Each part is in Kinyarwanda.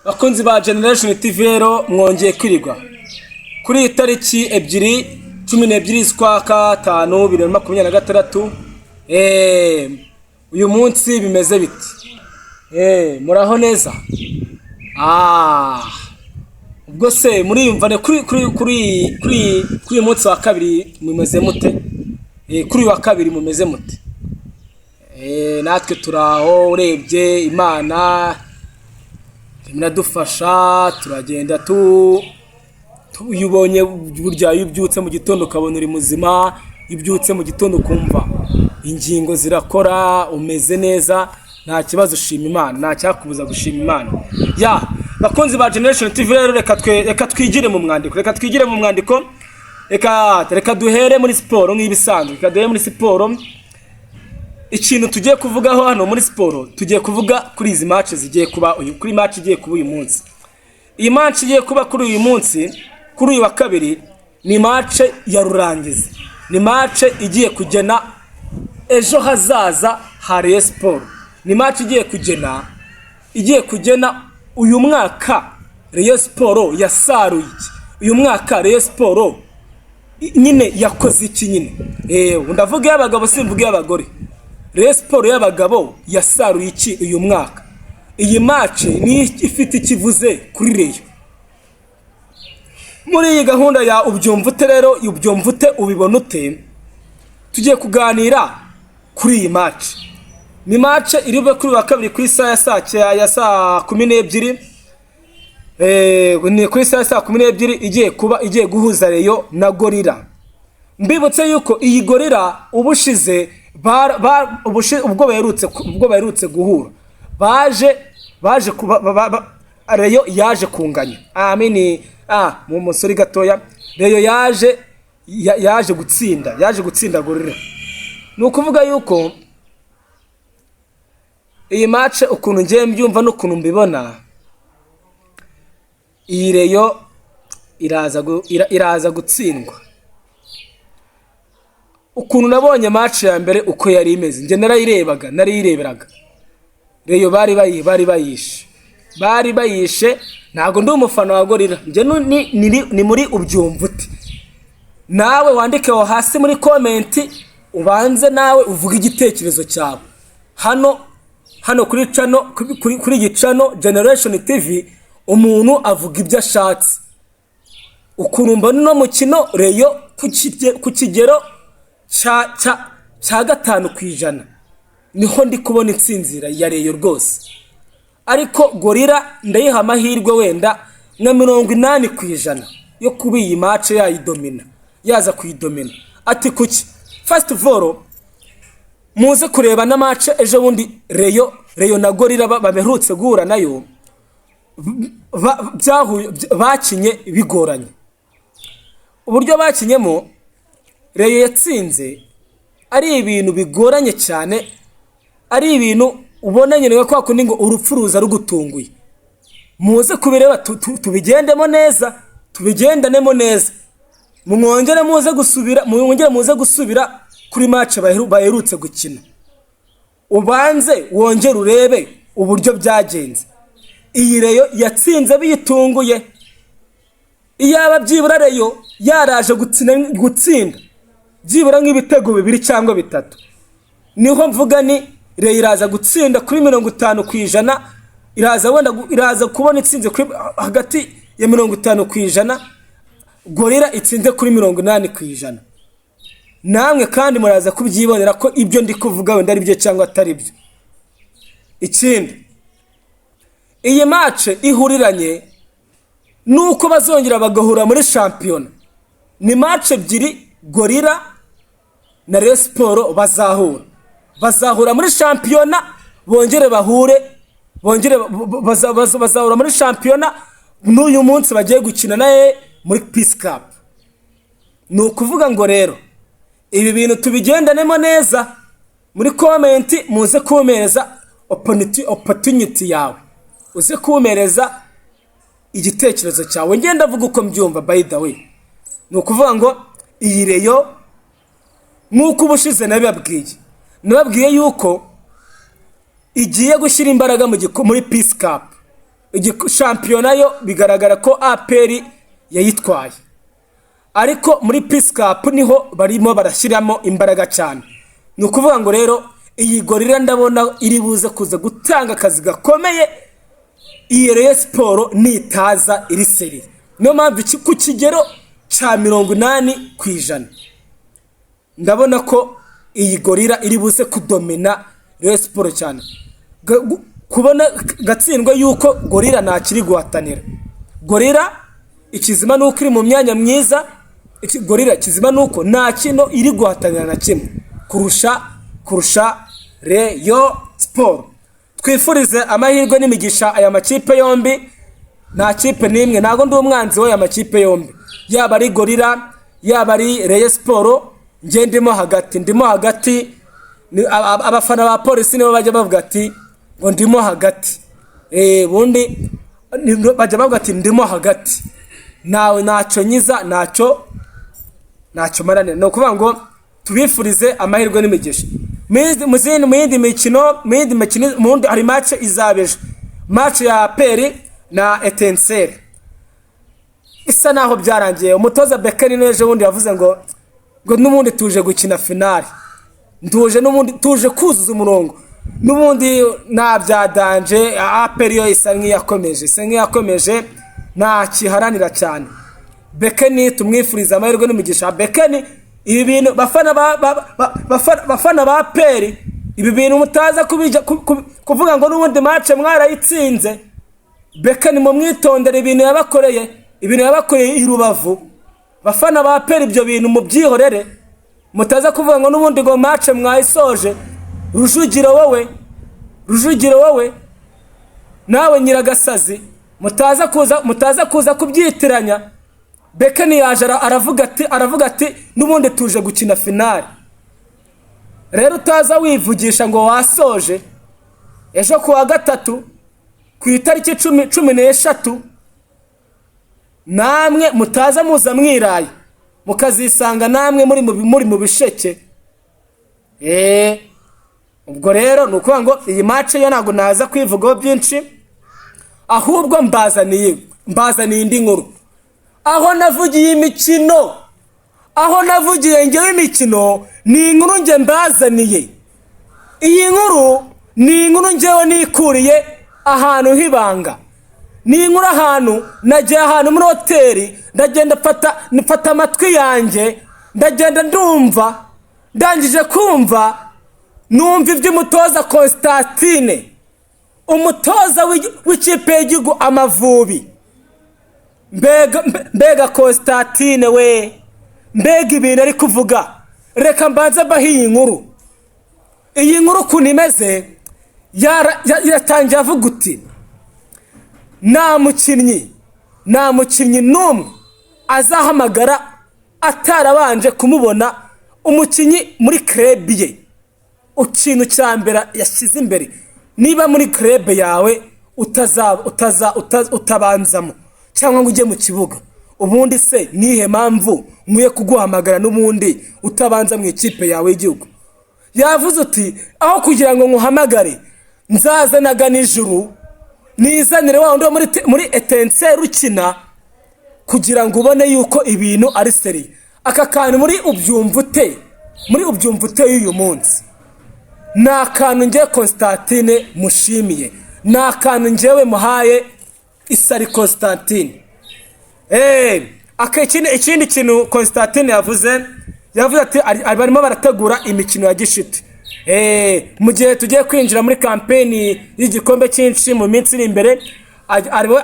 Bakunzi ba Generation TV rero mwongeye kwirigwa kuri iyi tariki 12 z'ukwa gatanu 2026. Uyu munsi bimeze biti? Muraho neza? Ubwo se muriyumvane kuri uyu munsi wa kabiri mumeze mute? Kuri uyu wa kabiri mumeze mute? Natwe turaho, urebye Imana iradufasha, turagenda uyubonye burya yubyutse mu gitondo ukabona uri muzima, yubyutse mu gitondo kumva ingingo zirakora, umeze neza, nta kibazo, ushima Imana, nta cyakubuza gushima Imana. Bakunzi ba Generation TV rero reka twigire mu mwandiko, reka duhere muri siporo nk'ibisanzwe. Reka duhere muri siporo. Ikintu tugiye kuvugaho hano muri siporo, tugiye kuvuga kuri izi match zigiye kuba kuri match igiye kuba uyu munsi. Iyi match igiye kuba kuri uyu munsi, kuri uyu wa kabiri, ni match ya rurangiza. Ni match igiye kugena ejo hazaza ha Rayon Sport. Ni match igiye kugena uyu mwaka Rayon Sport yasaruye iki. Uyu mwaka Rayon Sport nyine yakoze iki nyine. Ndavuga y'abagabo simvuga y'abagore. Rayon Sport y'abagabo yasaruye iki uyu mwaka. Iyi match ni ifite ikivuze kuri Rayon. Muri iyi gahunda ya ubyumvute rero, ubyumvute ubibona ute, tugiye kuganira kuri iyi match. Ni match iribe kuri wa kabiri ku isaha ya saa 12. Ni ku isaha ya saa 12 igiye guhuza Rayon na Gorilla. Mbibutse yuko iyi Gorilla ubushize ubwo baherutse guhura baje Rayon yaje kunganya. Mu musori gatoya Rayon yaje gutsinda Gorilla. Ni ukuvuga yuko iyi match ukuntu ngiye mbyumva n'ukuntu mbibona, iyi Rayon iraza gutsindwa. Ukuntu nabonye match ya mbere uko yari imeze, nje nariyireberaga Rayon bari bayishe. Ntago ndi umufana wa Gorilla, nje ni muri ubyumvute. Nawe wandike aho hasi muri comment, ubanze nawe uvuga igitekerezo cyawe hano kuri channel Generation TV. Umuntu avuga ibyo ashatse. Ukuntu mbona no mukino Rayon ku kigero cha 5% niho ndi kubona intsinzira ya Rayon rwose. Ariko Gorilla ndayiha amahirwe wenda na 80% yo kuba iyi match yaza kuyidomina. Ati kuki? First of all, muze kureba na match ejo bundi Rayon na Gorilla baberutse guhura nayo, bakinye bigoranye. Uburyo bakinyemo Rayon yatsinze ari ibintu bigoranye cyane, ari ibintu ubona nyine kwa kundi ngo urupfuruza rugutunguye. Muze kubireba tubigendanemo neza. Mwongere muze gusubira kuri match baherutse gukina. Ubanze wongere urebe uburyo byagenze. Iyi Rayon yatsinze biyitunguye. Iyaba byibura Rayon yaraje gutsinda byibura nk'ibitego 2 cyangwa 3, niho mvuga ni Rayon iraza gutsinda kuri 50%. iraza kubona itsinze kuri hagati ya 50%. Gorilla itsinze kuri 80%. Namwe kandi muraza kubyibonera ko ibyo ndi kuvuga wenda ari byo cyangwa atari byo. Ikindi, iyi match ihuriranye nuko bazongera bagahura muri champion. Ni match ebyiri Gorilla na Rayon Sport bazahura muri champion, bazahura muri champion. N'uyu munsi bagiye gukina naye muri Peace Cup. Ni ukuvuga ngo rero ibi bintu tubigendanemo neza. Muri comment muze kumereza opportunity yawe, uze kumereza igitekerezo cyawe. Ngenda vuga uko mbyumva. By the way, ni ukuvuga ngo iyi Rayon nk'uko ubushize nababwiye yuko igiye gushyira imbaraga muri Peace Cup. shampiyona yo bigaragara ko APR yayitwaye, ariko muri Peace Cup niho barimo barashyiramo imbaraga cyane. Ni ukuvuga ngo rero iyi gorira ndabona iri buze kuza gutanga akazi gakomeye iyi Rayon Sport nitaza iri seri. Niyo mpamvu ku kigero cya 80% ndabona ko iyi gorira iri buze kudomina Rayon Sport cyane. Kubona gatsindwa yuko gorira ntakiri guhatanira. Gorira ikizima nuko iri mu myanya myiza, gorira kizima nuko nta kino iri guhatanira na kimwe kurusha Rayon Sport. Twifurize amahirwe n'imigisha aya makipe yombi. Nta kipe nimwe, ntago ndi umwanzi w'aya makipe yombi, yaba ari gorira yaba ari Rayon Sport. Nge ndimo hagati. Abafana ba polisi nibo bajya bavuga ati ngo ndimo hagati, bundi bajya bavuga ati ndimo hagati, nawe ntacyo nyiza ntacyo maranira. No kuvuga ngo tubifurize amahirwe n'imigisha. Mu yindi mikino hari match izabeje, match ya APR na Etincelle isa naho byarangiye. Umutoza Bekeni neje wundi yavuze ngo n'ubundi tuje gukina finale, tuje kuzuza umurongo, n'ubundi nta byadanje. APR yo isa nk'iyakomeje nta kiharanira cyane. Bekeni tumwifuriza amahirwe n'umugisha. Bekeni ibi bintu bafana ba APR, ibi bintu mutaza kuvuga ngo n'ubundi match mwarayitsinze. Bekeni mu mwitondere ibintu yabakoreye i Rubavu. Bafana ba APR ibyo bintu mu byihorere, mutaza kuvuga ngo n'ubundi ngo match mwayisoje. Rujugiro wowe nawe Nyiragasazi, mutaza kuza kubyitiranya. Bekeni yaje aravuga ati n'ubundi tuje gukina finale. Rero utaza wivugisha ngo wasoje. Ejo kuwa gatatu ku itariki 13 namwe mutaza muza mwiraye mukazisanga namwe muri mu bisheke. Ubwo rero nukuvuga ngo iyi match yo ntago naza kwivugaho byinshi, ahubwo mbazaniye indi nkuru. Aho navugiye imikino, ngewe imikino ni inkuru nge mbazaniye. Iyi nkuru ni inkuru ngewe nikuriye ahantu hibanga. Ni inkuru ahantu nagiye ahantu muri hoteli, ndagenda mfata amatwi yanjye, ndagenda ndumva, ndangije kumva numva iby'umutoza Constantine, umutoza w'ikipe y'igihugu Amavubi. Mbega Constantine we, mbega ibintu ari kuvuga. Reka mbanze bahiye inkuru. Iyi nkuru ukuntu imeze, yatangiye avuga uti nta mukinnyi n'umwe azahamagara atarabanje kumubona umukinnyi muri club ye. Ikintu cya mbere yashyize imbere, niba muri club yawe utabanzamo cyangwa ngo ujye mu kibuga, ubundi se nihe mpamvu nkwiye kuguhamagara n'ubundi utabanza mu ikipe yawe y'igihugu? Yavuze uti aho kugira ngo nkuhamagare nzazanaga nijuru nizanire wa wundi muri Etincelle ukina, kugira ngo ubone yuko ibintu ari seri. Aka kantu muri ubyumvute y'uyu munsi, nta kantu ngiye Constantine mushimiye, nta kantu ngewe muhaye isari Constantine. Ikindi kintu Constantine yavuze ati barimo barategura imikino ya gishiti. Mu gihe tugiye kwinjira muri kampeni y'igikombe cyinshi mu minsi iri imbere,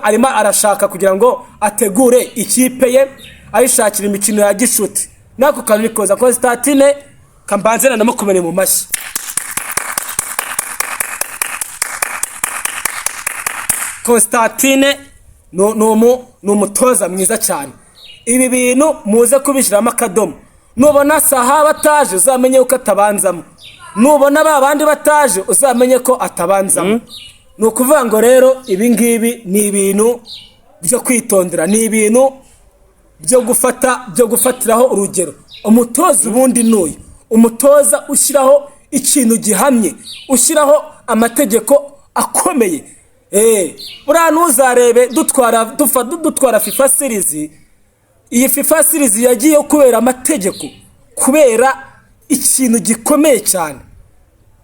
arimo arashaka kugira ngo ategure ikipe ye ayishakira imikino ya gishuti. Nako kantu nikoza Constantine kambanzena namukomere mu mashyi. Constantine ni umutoza mwiza cyane. Ibi bintu muze kubishyiramo akadomo. Nubona saha bataje uzamenye uko atabanzamo, nubona babandi bataje uzamenye ko atabanzamo. Ni ukuvuga ngo rero ibi ngibi ni ibintu byo kwitondera, ni ibintu byo gufatiraho urugero. Umutoza ubundi n'uyu umutoza ushyiraho ikintu gihamye, ushyiraho amategeko akomeye. buriya ntuzarebe dutwara FIFA series. Iyi FIFA series yagiye kubera amategeko, kubera ikintu gikomeye cyane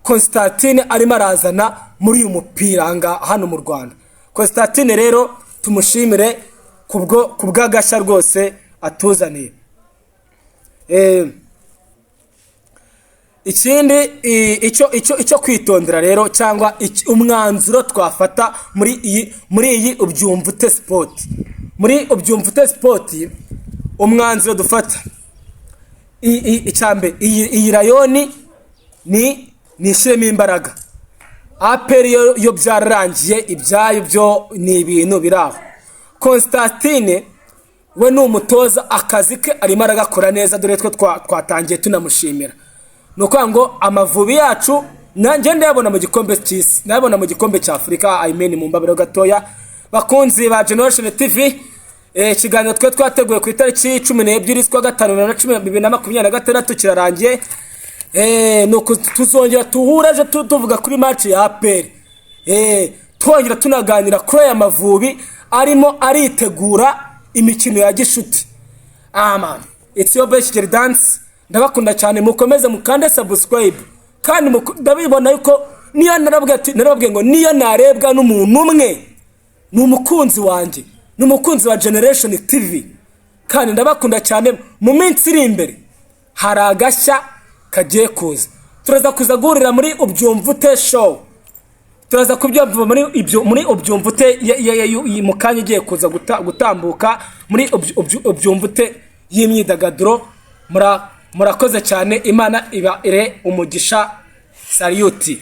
Constantine arimo arazana muri uyu mupira hano mu Rwanda. Constantine rero tumushimire kubw'agashya rwose atuzaniye. Ikindi icyo kwitondera rero, cyangwa umwanzuro twafata muri iyi ubyumvute sport. Muri ubyumvute sport umwanzuro dufata icyambe iyi rayoni ni ishyiremo imbaraga. Aperi yo byararangiye, ibyayo byo ni ibintu biraho. Constantine we ni umutoza, akazi ke arimo aragakora neza, dore twatangiye tunamushimira. Nuko ngo Amavubi yacu nanjye ndabona mu gikombe cy'isi, ndabona mu gikombe cya Afrika, mu mbabiro gatoya. Bakunzi ba Generation TV, ikiganiro twateguye ku itariki 12 z'ukwa gatanu 2026 kirarangiye. Nuko tuzongera tuhuraje tuvuga kuri match ya APR. Twongera tunaganira kuri aya Mavubi arimo aritegura imikino ya gishuti. Man, it's your best dance. Ndabakunda cyane, mukomeze mukande subscribe, kandi ndabibona yuko niyo narabwiye ngo niyo narebwa n'umuntu umwe n'umukunzi wanjye, n'umukunzi wa Generation TV. Kandi ndabakunda cyane. Mu minsi iri imbere hari agashya kagiye kuza, turaza kuza guhurira muri ubyumvute show. Turaza kubyumva muri ubyumvute mu kanya igiye kuza gutambuka muri ubyumvute y'imyidagaduro. Murakoze cyane, Imana iba ire umugisha. Saluti.